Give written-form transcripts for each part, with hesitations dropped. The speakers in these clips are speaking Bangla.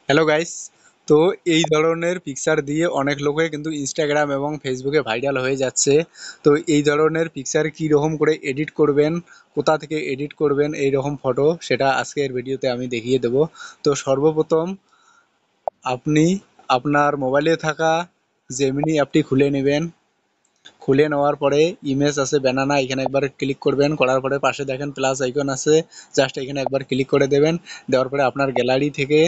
Hello guys. তো এই ধরনের পিকচার দিয়ে অনেক লোকে কিন্তু ইনস্টাগ্রাম এবং ফেসবুকে ভাইরাল হয়ে যাচ্ছে। তো এই ধরনের পিকচার কি রকম করে এডিট করবেন, কোথা থেকে এডিট করবেন এই রকম ফটো, সেটা আজকের ভিডিওতে আমি দেখিয়ে দেব। তো সর্বপ্রথম আপনি আপনার মোবাইলে থাকা জেমিনি অ্যাপটি খুলে নেবেন। খুলে নেওয়ার পরে ইমেজ আছে ব্যানানা, এখানে একবার ক্লিক করবেন। করার পরে পাশে দেখেন প্লাস আইকন আছে, জাস্ট এখানে একবার ক্লিক করে দেবেন। দেওয়ার পরে আপনার গ্যালারি থেকে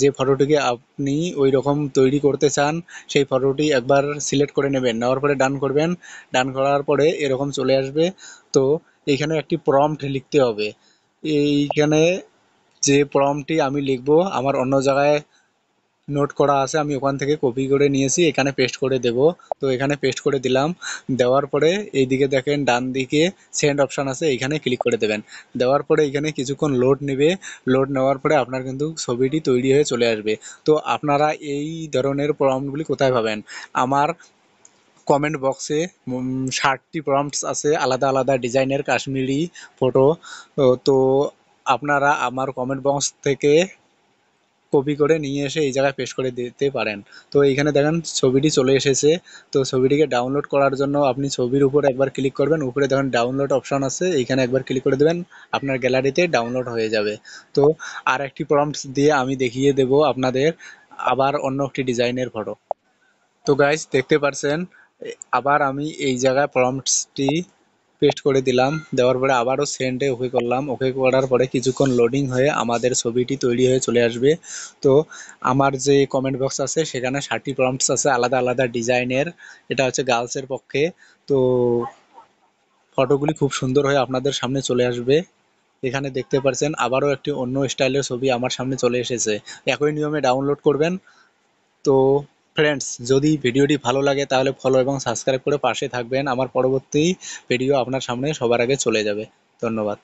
যে ফটোটিকে আপনি ওই রকম তৈরি করতে চান সেই ফটোটি একবার সিলেক্ট করে নেবেন। নেওয়ার পরে ডান করবেন। ডান করার পরে এরকম চলে আসবে। তো এইখানে একটি প্রম্পট লিখতে হবে। এইখানে যে প্রম্পটটি আমি লিখবো আমার অন্য জায়গায় নোট করা আছে, আমি ওখান থেকে কপি করে নিয়েছি, এখানে পেস্ট করে দেব। তো এখানে পেস্ট করে দিলাম। দেওয়ার পরে এইদিকে দেখেন ডান দিকে সেন্ড অপশান আছে, এইখানে ক্লিক করে দেবেন। দেওয়ার পরে এখানে কিছুক্ষণ লোড নেবে। লোড নেওয়ার পরে আপনার কিন্তু ছবিটি তৈরি হয়ে চলে আসবে। তো আপনারা এই ধরনের প্রম্পটগুলি কোথায় পাবেন? আমার কমেন্ট বক্সে 60টি প্রম্পটস আছে, আলাদা আলাদা ডিজাইনের কাশ্মীরি ফটো। তো আপনারা আমার কমেন্ট বক্স থেকে কপি করে নিয়ে এসে এই জায়গায় পেস্ট করে দিতে পারেন। তো এইখানে দেখেন ছবিটি চলে এসেছে। তো ছবিটিকে ডাউনলোড করার জন্য আপনি ছবির উপর একবার ক্লিক করবেন, উপরে দেখেন ডাউনলোড অপশন আছে, এইখানে একবার ক্লিক করে দেবেন, আপনার গ্যালারিতে ডাউনলোড হয়ে যাবে। তো আর একটি প্রম্পটস দিয়ে আমি দেখিয়ে দেব আপনাদের আবার অন্য একটি ডিজাইনের ফটো। তো গাইস দেখতে পারছেন, আবার আমি এই জায়গায় প্রম্পটসটি পেস্ট করে দিলাম। দেওয়ার পরে আবারও সেন্ডে ওকে করলাম। ওকে করার পরে কিছুক্ষণ লোডিং হয়ে আমাদের ছবিটি তৈরি হয়ে চলে আসবে। তো আমার যে কমেন্ট বক্স আছে সেখানে 60টি প্রম্পটস আছে আলাদা আলাদা ডিজাইনের। এটা হচ্ছে গার্লসের পক্ষে। তো ফটোগুলি খুব সুন্দর হয়ে আপনাদের সামনে চলে আসবে। এখানে দেখতে পাচ্ছেন আবারও একটি অন্য স্টাইলের ছবি আমার সামনে চলে এসেছে। একই নিয়মে ডাউনলোড করবেন। তো ফ্রেন্ডস, যদি ভিডিওটি ভালো লাগে তাহলে ফলো এবং সাবস্ক্রাইব করে পাশে থাকবেন। আমার পরবর্তী ভিডিও আপনার সামনে সবার আগে চলে যাবে। ধন্যবাদ।